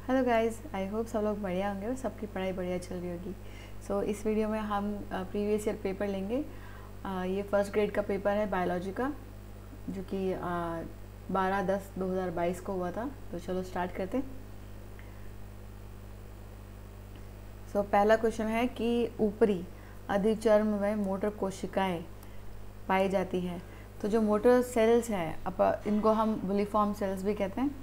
Hello guys, I hope सब लोग बढ़िया होंगे और सबकी पढ़ाई बढ़िया चल रही होगी। इस वीडियो में हम प्रीवियस ईयर पेपर लेंगे। ये फर्स्ट ग्रेड का पेपर है बायोलॉजी का, जो कि 12/10/2022 को हुआ था। तो चलो स्टार्ट करते हैं। पहला क्वेश्चन है कि ऊपरी अधिचर्म में मोटर कोशिकाएं पाई जाती है। तो जो मोटर सेल्स हैं इनको हम बुलिफॉर्म सेल्स भी कहते हैं।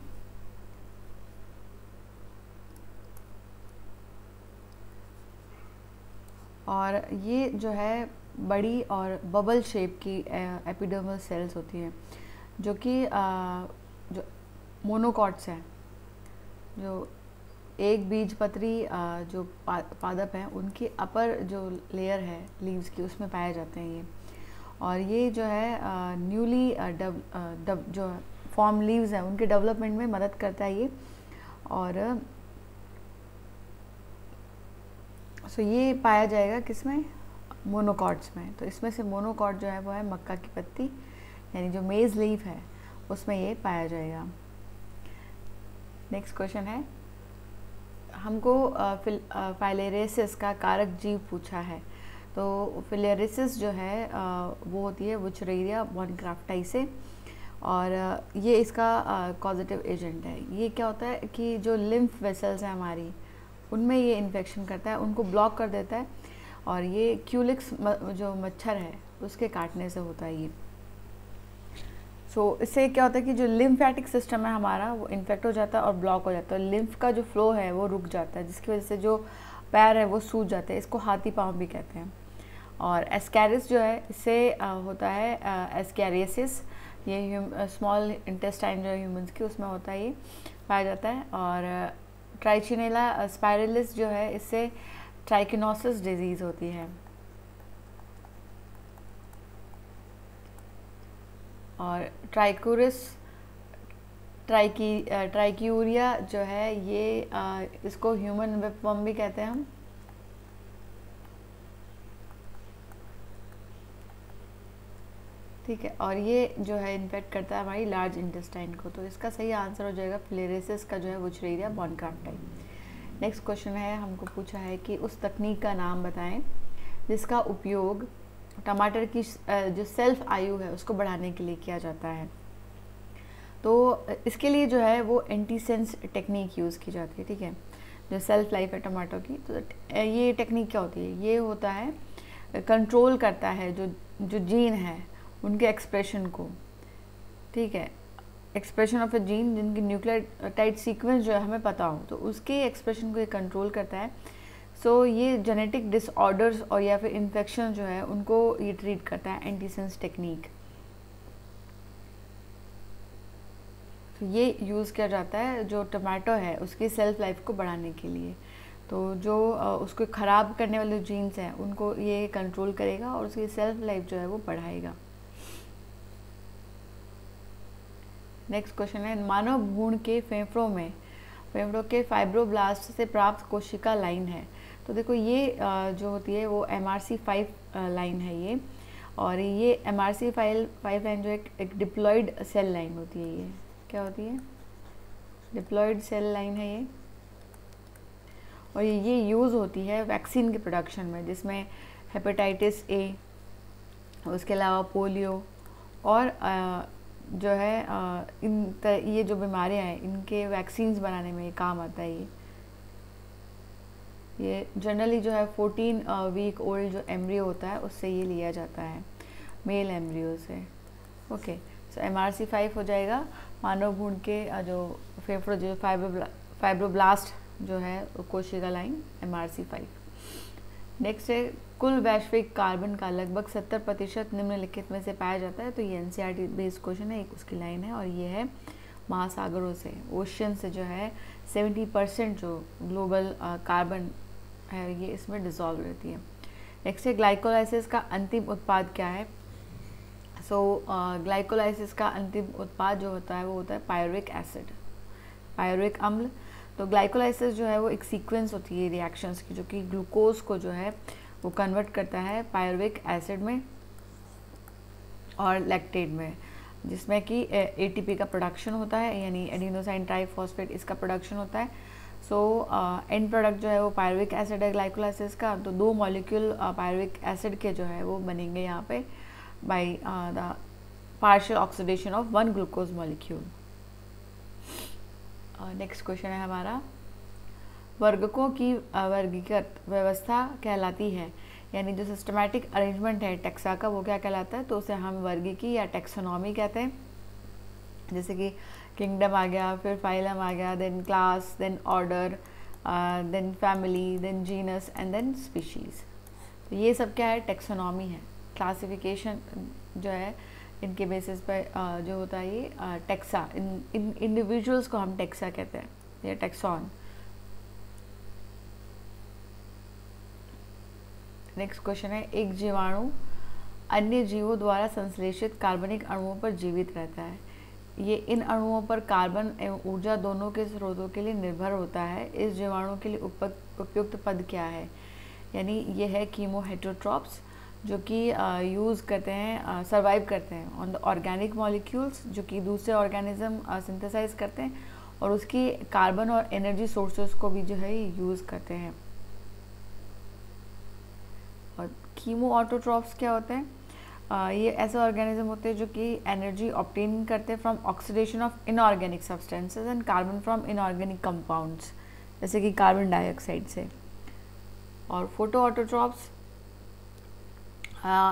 और ये जो है बड़ी और बबल शेप की एपिडर्मल सेल्स होती हैं, जो कि जो मोनोकॉट्स हैं, जो एक बीजपत्री जो पादप हैं उनकी अपर जो लेयर है लीव्स की, उसमें पाए जाते हैं ये। और ये जो है न्यूली जो फॉर्म लीव्स हैं उनके डेवलपमेंट में मदद करता है ये। और ये पाया जाएगा किसमें? मोनोकॉट्स में। तो इसमें से मोनोकॉट जो है वो है मक्का की पत्ती, यानी जो मेज लीफ है उसमें ये पाया जाएगा। नेक्स्ट क्वेश्चन है, हमको फाइलेरियसिस का कारक जीव पूछा है। तो फिलेरिसिस जो है वो होती है वुचरेरिया बॉनक्राफ्टाई से, और ये इसका कॉजेटिव एजेंट है। ये क्या होता है कि जो लिम्फ वेसल्स हैं हमारी, उनमें ये इन्फेक्शन करता है, उनको ब्लॉक कर देता है। और ये क्यूलिक्स जो मच्छर है उसके काटने से होता है ये। इससे क्या होता है कि जो लिम्फेटिक सिस्टम है हमारा वो इन्फेक्ट हो जाता है और ब्लॉक हो जाता है। लिम्फ का जो फ्लो है वो रुक जाता है, जिसकी वजह से जो पैर है वो सूज जाते हैं। इसको हाथी पाँव भी कहते हैं। और एस्कैरिस जो है, इससे होता है एस्कैरियसिस। ये स्मॉल इंटेस्टाइन जो है ह्यूमंस की, उसमें होता है, ये पाया जाता है। और ट्राइचिनेला स्पाइरलिस जो है, इससे ट्राइकिनोसिस डिजीज़ होती है। और ट्राइक्यूरिया जो है ये इसको ह्यूमन वेपवर्म भी कहते हैं हम। ठीक है, और ये जो है इन्फेक्ट करता है हमारी लार्ज इंटेस्टाइन को। तो इसका सही आंसर हो जाएगा फिलेरिसिस का जो है वुचरेरिया बॉनक्राफ्टाई। नेक्स्ट क्वेश्चन है, हमको पूछा है कि उस तकनीक का नाम बताएं जिसका उपयोग टमाटर की जो सेल्फ आयु है उसको बढ़ाने के लिए किया जाता है। तो इसके लिए जो है वो एंटीसेंस टेक्निक यूज़ की जाती है। ठीक है, जो सेल्फ लाइफ है टमाटो की, तो ये टेक्निक क्या होती है? ये होता है कंट्रोल करता है जो जीन है उनके एक्सप्रेशन को। ठीक है, एक्सप्रेशन ऑफ अ जीन जिनकी न्यूक्लियोटाइड सीक्वेंस जो है हमें पता हो, तो उसके एक्सप्रेशन को ये कंट्रोल करता है। ये जेनेटिक डिसऑर्डर्स और या फिर इन्फेक्शन जो है उनको ये ट्रीट करता है, एंटीसेंस टेक्निक। तो ये यूज़ किया जाता है जो टमाटो है उसकी सेल्फ लाइफ को बढ़ाने के लिए। तो जो उसको ख़राब करने वाले जीन्स हैं उनको ये कंट्रोल करेगा और उसकी सेल्फ लाइफ जो है वो बढ़ाएगा। नेक्स्ट क्वेश्चन है, मानव भ्रूण के फेफड़ों के फाइब्रोब्लास्ट से प्राप्त कोशिका लाइन है। तो देखो ये जो होती है वो MRC5 लाइन है ये। और ये MRC5 लाइन जो एक डिप्लॉयड सेल लाइन होती है। ये क्या होती है? डिप्लॉयड सेल लाइन है ये। और ये यूज़ होती है वैक्सीन के प्रोडक्शन में, जिसमें हेपेटाइटिस A, उसके अलावा पोलियो और जो है ये जो बीमारियां हैं इनके वैक्सीन्स बनाने में काम आता है ये जनरली जो है 14 वीक ओल्ड जो एम्ब्रियो होता है उससे ये लिया जाता है, मेल एम्ब्रियो से। ओके, MRC5 हो जाएगा मानव भ्रूण के जो फेफड़ों जो फाइब्रोब्लास्ट जो है कोशिका लाइन MRC5। नेक्स्ट है, कुल वैश्विक कार्बन का लगभग 70% निम्नलिखित में से पाया जाता है। तो ये NCERT बेस्ड क्वेश्चन है, एक उसकी लाइन है। और ये है महासागरों से, ओशियन से जो है 70% जो ग्लोबल कार्बन है ये इसमें डिसॉल्व रहती है। नेक्स्ट है, ग्लाइकोलाइसिस का अंतिम उत्पाद क्या है? ग्लाइकोलाइसिस का अंतिम उत्पाद जो होता है वो होता है पायरुविक एसिड, पायरुविक अम्ल। तो ग्लाइकोलाइसिस जो है वो एक सीक्वेंस होती है रिएक्शंस की, जो कि ग्लूकोज को जो है वो कन्वर्ट करता है पायरुविक एसिड में और लैक्टेट में, जिसमें कि ATP का प्रोडक्शन होता है, यानी एडिनोसाइन ट्राइफॉस्फेट, इसका प्रोडक्शन होता है। सो एंड प्रोडक्ट जो है वो पायरुविक एसिड है ग्लाइकोलाइसिस का, तो 2 मॉलिक्यूल पायरुविक एसिड के जो है वो बनेंगे यहाँ पे by the partial oxidation of 1 glucose molecule. Next question है हमारा, वर्गकों की वर्गीकृत व्यवस्था कहलाती है, यानी जो सिस्टमैटिक अरेंजमेंट है टेक्सा का वो क्या कहलाता है, तो उसे हम वर्गीकी या टेक्सोनॉमी कहते हैं। जैसे कि किंगडम आ गया, फिर फाइलम आ गया, then class, then order, then family, then genus and then species. तो ये सब क्या है, टेक्सोनॉमी है, क्लासिफिकेशन जो है इनके बेसिस पर जो होता है ये टेक्सा, इन इंडिविजुअल्स को हम टेक्सा कहते हैं या टेक्सॉन। नेक्स्ट क्वेश्चन है, एक जीवाणु अन्य जीवों द्वारा संश्लेषित कार्बनिक अणुओं पर जीवित रहता है। ये इन अणुओं पर कार्बन एवं ऊर्जा दोनों के स्रोतों के लिए निर्भर होता है। इस जीवाणु के लिए उपयुक्त पद क्या है, यानी ये है कीमो हेटेरोट्रॉप्स, जो कि यूज़ करते हैं, सर्वाइव करते हैं ऑन द ऑर्गेनिक मॉलिक्यूल्स, जो कि दूसरे ऑर्गेनिज्म सिंथेसाइज करते हैं और उसकी कार्बन और एनर्जी सोर्सेस को भी जो है यूज़ करते हैं। और कीमो ऑटोट्रॉप्स क्या होते हैं, ये ऐसे ऑर्गेनिज्म होते हैं जो कि एनर्जी ऑब्टेन करते हैं from oxidation of inorganic substances and carbon from inorganic compounds, जैसे कि कार्बन डाइऑक्साइड से। और फोटो ऑटोट्रॉप्स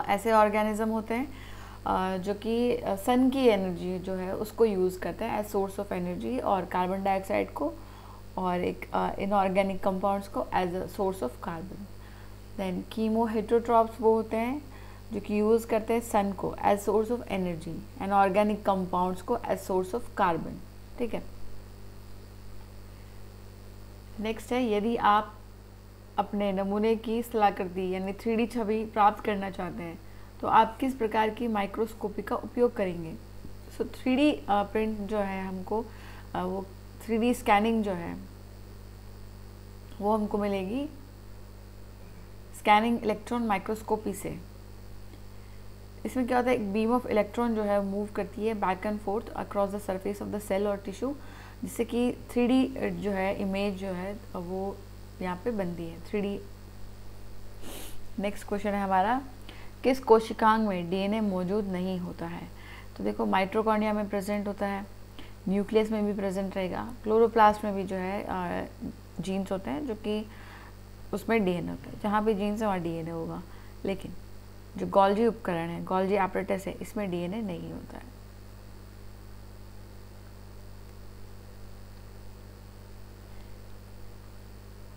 ऐसे ऑर्गेनिज्म होते हैं जो कि सन की एनर्जी जो है उसको यूज़ करते हैं एज सोर्स ऑफ एनर्जी, और कार्बन डाइऑक्साइड को और एक इनऑर्गेनिक कंपाउंड्स को as a source of carbon. Then chemoheterotrophs वो होते हैं जो कि यूज़ करते हैं सन को as source of energy and organic compounds को एज सोर्स ऑफ कार्बन। ठीक है। नेक्स्ट है, यदि आप अपने नमूने की स्थलाकृति यानी 3D छवि प्राप्त करना चाहते हैं तो आप किस प्रकार की माइक्रोस्कोपी का उपयोग करेंगे। सो 3D प्रिंट जो है हमको वो 3D स्कैनिंग जो है वो हमको मिलेगी स्कैनिंग इलेक्ट्रॉन माइक्रोस्कोपी से। इसमें क्या होता है, एक बीम ऑफ इलेक्ट्रॉन जो है मूव करती है back and forth across the surface of the cell और टिश्यू, जिससे कि 3D जो है इमेज जो है वो यहाँ पे बनती है 3D। नेक्स्ट क्वेश्चन है हमारा, किस कोशिकांग में DNA मौजूद नहीं होता है। तो देखो माइटोकॉन्ड्रिया में प्रेजेंट होता है, न्यूक्लियस में भी प्रेजेंट रहेगा, क्लोरोप्लास्ट में भी जो है जीन्स होते हैं जो कि उसमें DNA होता है, जहाँ भी जीन्स है वहाँ DNA होगा। लेकिन जो गोल्जी उपकरण है, गोल्जी एपरेटस है, इसमें DNA नहीं होता है।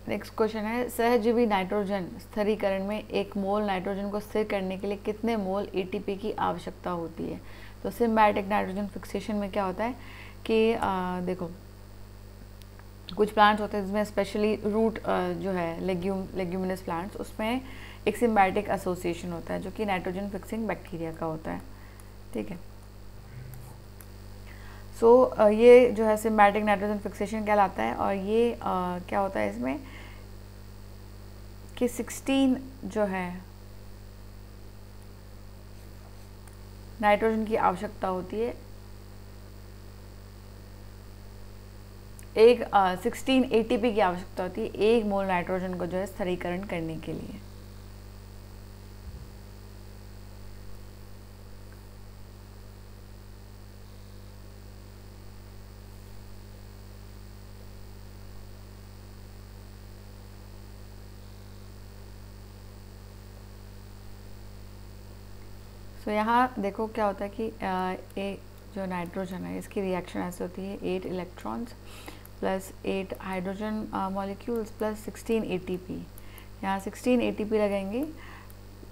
नेक्स्ट क्वेश्चन है, सहजीवी नाइट्रोजन स्थिरीकरण में 1 मोल नाइट्रोजन को स्थिर करने के लिए कितने मोल ATP की आवश्यकता होती है। तो सिम्बायोटिक नाइट्रोजन फिक्सेशन में क्या होता है कि देखो कुछ प्लांट्स होते हैं जिसमें स्पेशली रूट जो है लेग्यूमिनस प्लांट्स, उसमें एक सिम्बायोटिक एसोसिएशन होता है जो कि नाइट्रोजन फिक्सिंग बैक्टीरिया का होता है। ठीक है। सो ये जो है सिम्बायोटिक नाइट्रोजन फिक्सेशन कहलाता है। और ये क्या होता है इसमें कि 16 जो है नाइट्रोजन की आवश्यकता होती है, 16 ATP की आवश्यकता होती है 1 मोल नाइट्रोजन को जो है स्थिरीकरण करने के लिए। तो यहाँ देखो क्या होता है कि ये जो नाइट्रोजन है इसकी रिएक्शन ऐसे होती है, 8 electrons plus 8 hydrogen molecules plus 16 ATP। यहाँ 16 ATP लगाएंगे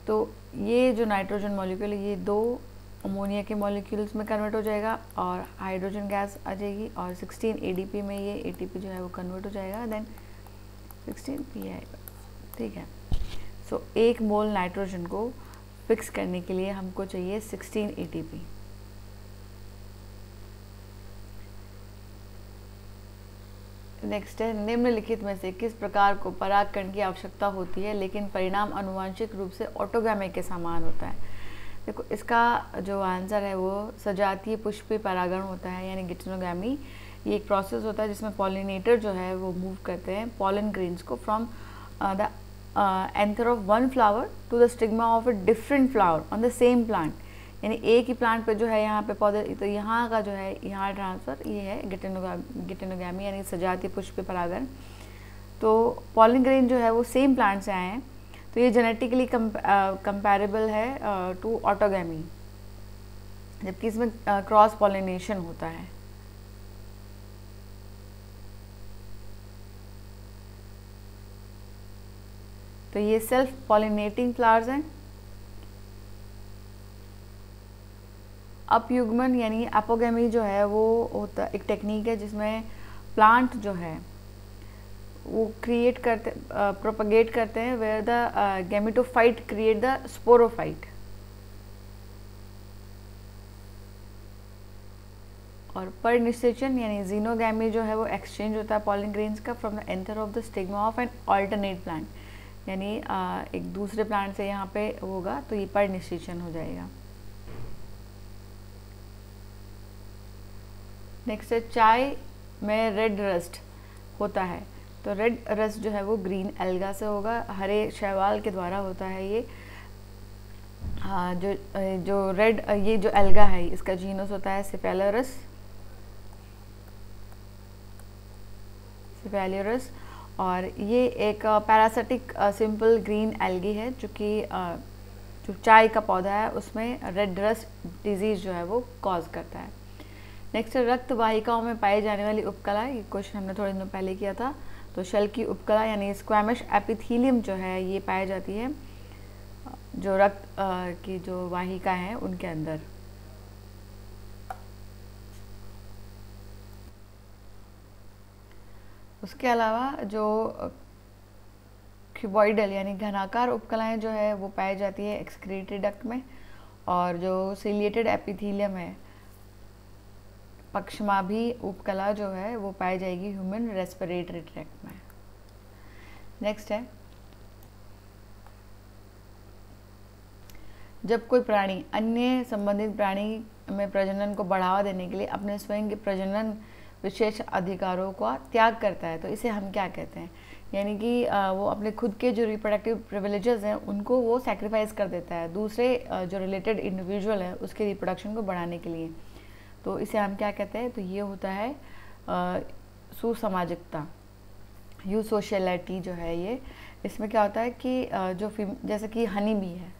तो ये जो नाइट्रोजन मॉलिक्यूल है ये 2 अमोनिया के मॉलिक्यूल्स में कन्वर्ट हो जाएगा और हाइड्रोजन गैस आ जाएगी, और 16 ADP में ये ATP जो है वो कन्वर्ट हो जाएगा, देन 16 P आएगा। ठीक है। सो 1 मोल नाइट्रोजन को फिक्स करने के लिए हमको चाहिए 16 ATP। नेक्स्ट है, निम्नलिखित में से किस प्रकार को परागकण की आवश्यकता होती है लेकिन परिणाम आनुवांशिक रूप से ऑटोगैमी के समान होता है। देखो इसका जो आंसर है वो सजातीय पुष्पीय परागण होता है, यानी गिटेनोगामी। ये एक प्रोसेस होता है जिसमें पॉलिनेटर जो है वो मूव करते हैं पॉलन ग्रेन्स को from the anther of one flower to the stigma of a different flower on the same plant, यानी एक ही प्लांट पे जो है यहाँ पे पौधे, तो यहाँ का जो है यहाँ ट्रांसफ़र ये है गिटेनोगामी यानी सजातीय पुष्पीय परागण। तो पॉलन ग्रेन जो है वो सेम प्लांट से आए हैं, तो ये जेनेटिकली कंपैरेबल है टू ऑटोगैमी, जबकि इसमें क्रॉस पॉलिनेशन होता है। तो ये सेल्फ पॉलिनेटिंग फ्लावर्स हैं। अपयुग्मन यानी एपोगैमी जो है वो होता एक टेक्निक है जिसमें प्लांट जो है वो क्रिएट करते प्रोपगेट करते हैं where the gametophyte create the sporophyte. और पर निषेचन यानी जीनोगैमी जो है वो एक्सचेंज होता है पॉलन ग्रेन्स का from the anther of the stigma of an alternate plant, यानी एक दूसरे प्लांट से यहाँ पे होगा, तो ये पर निषेचन हो जाएगा। नेक्स्ट है चाय में रेड रस्ट होता है, तो रेड रस्ट जो है वो ग्रीन एल्गा से होगा, हरे शैवाल के द्वारा होता है ये। जो रेड ये जो एल्गा है इसका जीनस होता है सिफेलोरस, और ये एक पैरासिटिक सिंपल ग्रीन एल्गी है जो कि जो चाय का पौधा है उसमें रेड रस्ट डिजीज़ जो है वो कॉज करता है। नेक्स्ट रक्त वाहिकाओं में पाई जाने वाली उपकला, ये क्वेश्चन हमने थोड़े दिनों पहले किया था। तो शल की उपकला यानी स्क्वैमिश एपिथेलियम जो है ये पाई जाती है जो रक्त की जो वाहिका है उनके अंदर। उसके अलावा जो क्यूबॉइडल यानी घनाकार उपकलाएं जो है वो पाई जाती है एक्सक्रीटरी डक्ट में, और जो सिलिएटेड एपिथेलियम है पक्षमाभी उपकला जो है वो पाई जाएगी ह्यूमन रेस्पिरेटरी ट्रैक्ट में। नेक्स्ट है जब कोई प्राणी अन्य संबंधित प्राणी में प्रजनन को बढ़ावा देने के लिए अपने स्वयं के प्रजनन विशेष अधिकारों का त्याग करता है, तो इसे हम क्या कहते हैं, यानी कि वो अपने खुद के जो रिप्रोडक्टिव प्रिविलेजेस हैं उनको वो सैक्रिफाइस कर देता है दूसरे जो रिलेटेड इंडिविजुअल है उसके रिप्रोडक्शन को बढ़ाने के लिए, तो इसे हम क्या कहते हैं, तो ये होता है सुसामाजिकता, यू सोशलिटी जो है ये। इसमें क्या होता है कि जो जैसे कि हनी बी है,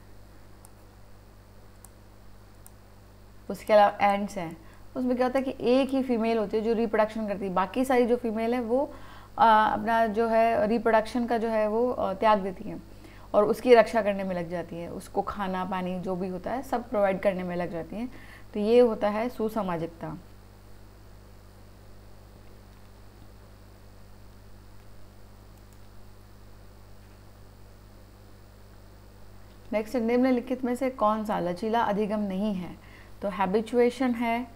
उसके अलावा एंड्स हैं, उसमें क्या होता है कि एक ही फीमेल होती है जो रिप्रोडक्शन करती है, बाकी सारी जो फीमेल है वो अपना जो है रिप्रोडक्शन का जो है वो त्याग देती हैं और उसकी रक्षा करने में लग जाती है, उसको खाना पानी जो भी होता है सब प्रोवाइड करने में लग जाती हैं, तो ये होता है सुसामाजिकता। नेक्स्ट निम्नलिखित में से कौन सा लचीला अधिगम नहीं है, तो हैबिचुएशन है,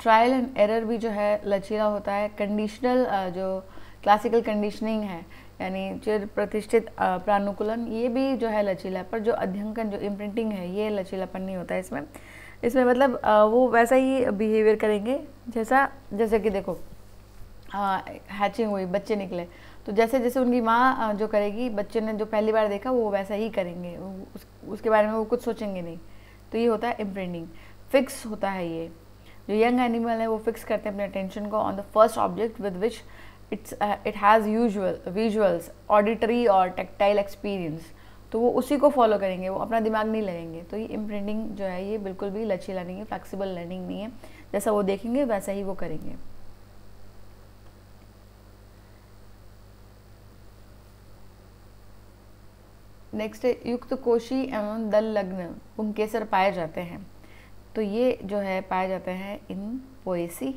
ट्रायल एंड एरर भी जो है लचीला होता है, कंडीशनल जो क्लासिकल कंडीशनिंग है यानी चिर प्रतिष्ठित प्रानुकूलन ये भी जो है लचीला, पर जो अध्ययन जो इम्प्रिंटिंग है ये लचीलापन नहीं होता है इसमें मतलब वो वैसा ही बिहेवियर करेंगे जैसे कि देखो हैचिंग हुई, बच्चे निकले, तो जैसे जैसे उनकी माँ जो करेगी बच्चे ने जो पहली बार देखा वो वैसा ही करेंगे, उसके बारे में वो कुछ सोचेंगे नहीं, तो ये होता है इम्प्रिंटिंग। फिक्स होता है ये, जो यंग एनिमल है वो फिक्स करते हैं अपने अटेंशन को on the first object with which it has visuals auditory और टेक्टाइल एक्सपीरियंस, तो वो उसी को फॉलो करेंगे, वो अपना दिमाग नहीं लगाएंगे, तो ये इम्प्रिंटिंग जो है ये बिल्कुल भी लचीला नहीं है, फ्लेक्सिबल लर्निंग नहीं है, जैसा वो देखेंगे वैसा ही वो करेंगे। नेक्स्ट है युक्त कोशी एवं दल लग्न पुंकेसर पाए जाते हैं, तो ये जो है पाए जाते हैं इन पोएसी,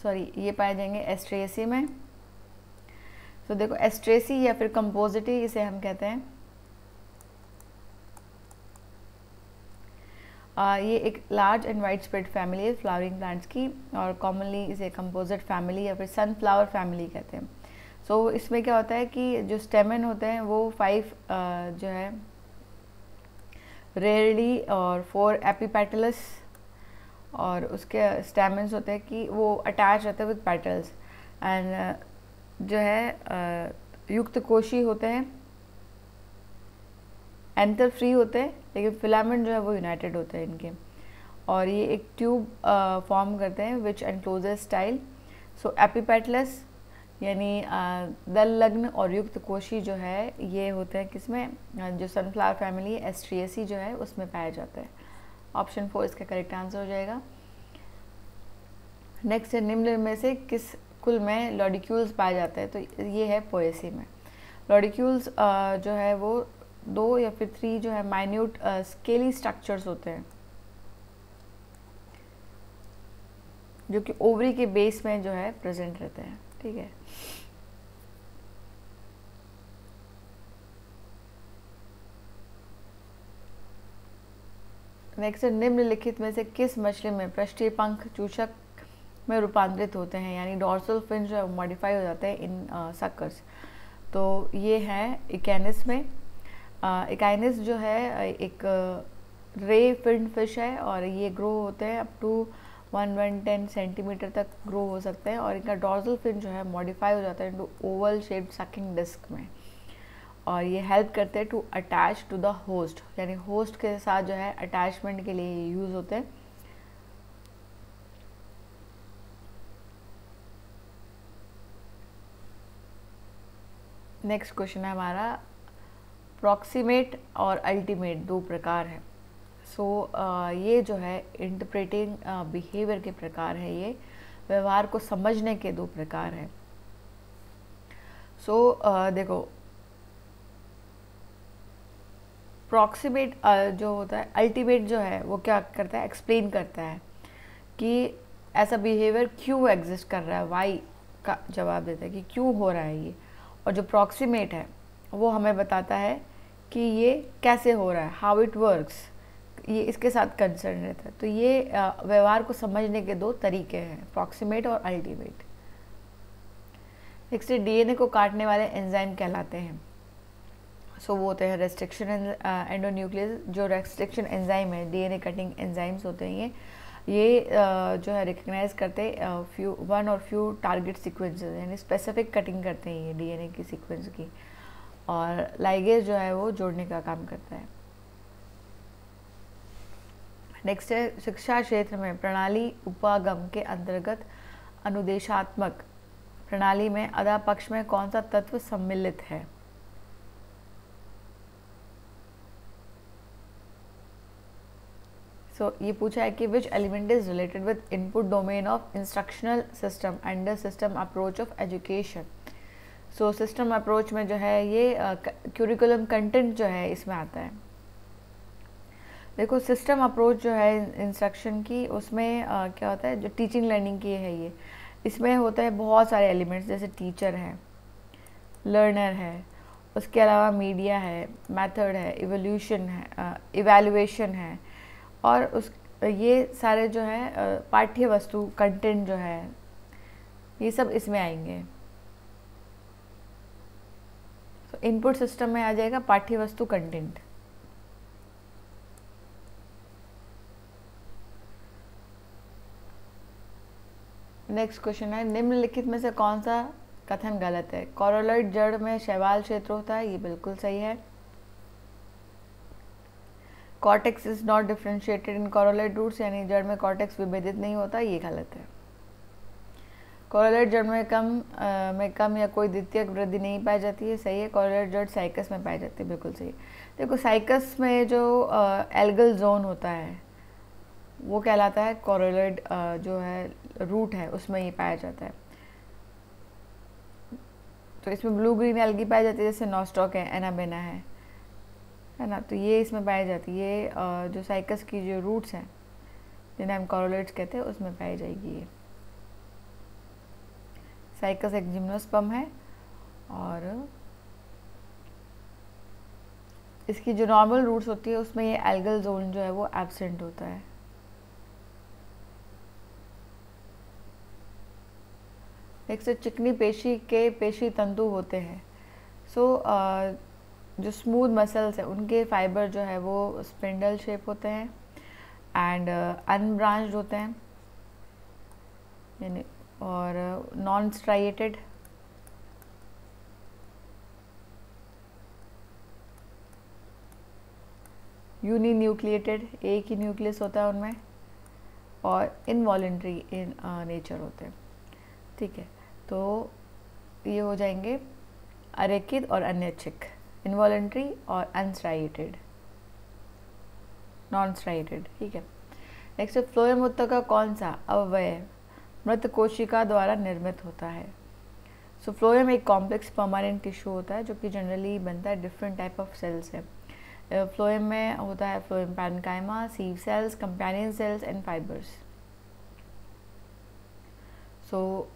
ये पाए जाएंगे एस्ट्रेसी में। तो देखो एस्ट्रेसी या फिर कंपोजिटी इसे हम कहते हैं, ये एक large and wide spread family है फ्लावरिंग प्लांट्स की, और कॉमनली इसे कंपोजिट फैमिली या फिर सनफ्लावर फैमिली कहते हैं। सो इसमें क्या होता है कि जो स्टेमन होते हैं वो 5 जो है रेयरली और 4 एपिपेटलस, और उसके स्टेमन्स होते हैं कि वो अटैच रहते हैं विद पेटल्स, एंड जो है युक्त कोशी होते हैं, एंथर फ्री होते हैं, लेकिन फिलामेंट जो है वो यूनाइटेड होते हैं इनके, और ये एक ट्यूब फॉर्म करते हैं विच एनक्लोजेस स्टाइल। सो एपिपेटलस यानी दल लग्न और युक्त कोशी जो है ये होते हैं किसमें, जो सनफ्लावर फैमिली एस्ट्रिएसी जो है उसमें पाया जाता है। ऑप्शन 4 इसका करेक्ट आंसर हो जाएगा। नेक्स्ट है निम्न में से किस कुल में लॉडिक्यूल्स पाए जाते हैं, तो ये है पोएसी में। लॉडिक्यूल्स जो है वो 2 या फिर 3 जो है माइन्यूट स्केली स्ट्रक्चर्स होते हैं जो कि ओवरी के बेस में जो है प्रेजेंट रहते हैं। ठीक है, नेक्स्ट निम्नलिखित में से किस मछली में पृष्ठीय पंख चूषक में रूपांतरित होते हैं, यानी डॉर्सल फिन जो है मॉडिफाई हो जाते हैं इन सक्कर्स। तो ये है इकैनिस में। इकैनिस जो है एक रे फिन फिश है और ये ग्रो होते हैं अप टू 110 सेंटीमीटर तक ग्रो हो सकते हैं, और इनका डॉर्सल फिन जो है मॉडिफाई हो जाता है into oval shaped sucking disc में, और ये हेल्प करते हैं to attach to the host, यानी होस्ट के साथ जो है अटैचमेंट के लिए यूज होते हैं। नेक्स्ट क्वेश्चन है हमारा, प्रॉक्सिमेट और अल्टीमेट 2 प्रकार है। सो ये जो है इंटरप्रेटिंग बिहेवियर के प्रकार है, ये व्यवहार को समझने के 2 प्रकार है। सो देखो प्रॉक्सिमेट जो होता है, अल्टीमेट जो है वो क्या करता है, एक्सप्लेन करता है कि ऐसा बिहेवियर क्यों एग्जिस्ट कर रहा है, वाई का जवाब देता है कि क्यों हो रहा है ये, और जो प्रॉक्सिमेट है वो हमें बताता है कि ये कैसे हो रहा है, हाउ इट वर्क्स, ये इसके साथ कंसर्न रहता है। तो ये व्यवहार को समझने के 2 तरीके हैं, प्रॉक्सिमेट और अल्टीमेट। नेक्स्ट डीएनए को काटने वाले एंजाइम कहलाते हैं। सो वो होते हैं रेस्ट्रिक्शन एंडोन्यूक्लियस, जो रेस्ट्रिक्शन एंजाइम है, डीएनए कटिंग एंजाइम्स होते हैं ये जो है रिकग्नाइज करते वन और फ्यू टारगेट सीक्वेंसेस, यानी स्पेसिफिक कटिंग करते हैं ये डीएनए की सीक्वेंस की, और लाइगेज जो है वो जोड़ने का काम करता है। नेक्स्ट है शिक्षा क्षेत्र में प्रणाली उपागम के अंतर्गत अनुदेशात्मक प्रणाली में अदा पक्ष में कौन सा तत्व सम्मिलित है। सो ये पूछा है कि which element is related with input domain of instructional system under system approach of education. So system approach में जो है ये क्यूरिकुलम कंटेंट जो है इसमें आता है। देखो सिस्टम अप्रोच जो है इंस्ट्रक्शन की, उसमें क्या होता है, जो टीचिंग लर्निंग की है ये, इसमें होता है बहुत सारे एलिमेंट्स, जैसे टीचर है, लर्नर है, उसके अलावा मीडिया है, मेथड है, इवोल्यूशन है, इवैल्यूएशन है, और उस ये सारे जो है पाठ्य वस्तु कंटेंट जो है ये सब इसमें आएंगे। तो इनपुट सिस्टम में आ जाएगा पाठ्य वस्तु कंटेंट। नेक्स्ट क्वेश्चन है, निम्नलिखित में से कौन सा कथन गलत है। कोरोलॉइड जड़ में शैवाल क्षेत्र होता है, ये बिल्कुल सही है। Cortex is not differentiated in coralloid roots, यानी जड़ में कॉर्टेक्स विभेदित नहीं होता, ये गलत है। कोरोलॉइड जड़ में कम या कोई द्वितीयक वृद्धि नहीं पाई जाती है, सही है। कोरोलॉइड जड़ साइकस में पाई जाती है, बिल्कुल सही। देखो साइकस में जो एल्गल जोन होता है वो कहलाता है कोरोलॉइड, जो है रूट है उसमें ये पाया जाता है। तो इसमें ब्लू ग्रीन एल्गी पाई जाती है, जैसे नॉस्टॉक है, एनाबेना है ना, तो ये इसमें पाई जाती है। ये जो साइकस की जो रूट्स हैं जिन्हें हम कोरोलॉइड्स कहते हैं उसमें पाई जाएगी ये। साइकस एक जिम्नोस्पर्म है और इसकी जो नॉर्मल रूट्स होती है उसमें ये एल्गल जोन जो है वो एब्सेंट होता है। नेक्स्ट चिकनी पेशी के पेशी तंतु होते हैं। सो जो स्मूथ मसल्स है उनके फाइबर जो है वो स्पिंडल शेप होते हैं एंड अनब्रांच्ड होते हैं यानी, और नॉन स्ट्राइएटेड। यूनिन्यूक्लिएटेड, एक ही न्यूक्लियस होता है उनमें, और इनवॉलेंट्री इन नेचर होते हैं। ठीक है, तो ये हो जाएंगे अरेखित और अनैच्छिक, इनवॉलेंट्री और अनस्ट्राइएटेड, नॉन स्ट्राइएटेड। ठीक है, नेक्स्ट फ्लोएम ऊतक का कौन सा अवयव मृत कोशिका द्वारा निर्मित होता है? सो फ्लोएम एक कॉम्प्लेक्स परमानेंट टिश्यू होता है जो कि जनरली बनता है डिफरेंट टाइप ऑफ सेल्स है। फ्लोएम में होता है phloem parenchyma, sieve cells, companion cells and fibres. So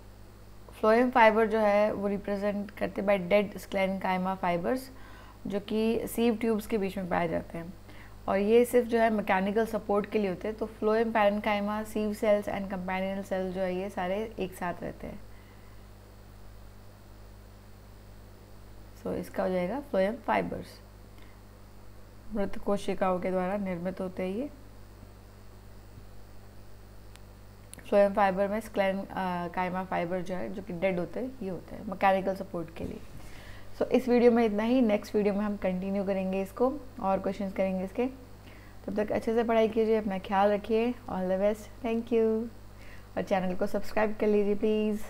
phloem fibre जो है वो रिप्रेजेंट करते बाय डेड स्क्लेरेन्काइमा फाइबर्स जो कि सीव ट्यूब्स के बीच में पाए जाते हैं, और ये सिर्फ जो है मैकेनिकल सपोर्ट के लिए होते हैं। तो phloem parenchyma, sieve cells and companion cells जो है ये सारे एक साथ रहते हैं। सो इसका हो जाएगा फ्लोएम फाइबर्स, मृत कोशिकाओं के द्वारा निर्मित होते हैं ये। फ्लोएम फाइबर में स्क्लेरेन्काइमा फाइबर जो है जो कि डेड होते हैं ये होते हैं मैकेनिकल सपोर्ट के लिए। सो इस वीडियो में इतना ही। नेक्स्ट वीडियो में हम कंटिन्यू करेंगे इसको और क्वेश्चंस करेंगे इसके। तब तक अच्छे से पढ़ाई कीजिए, अपना ख्याल रखिए। All the best, thank you. और चैनल को सब्सक्राइब कर लीजिए प्लीज़।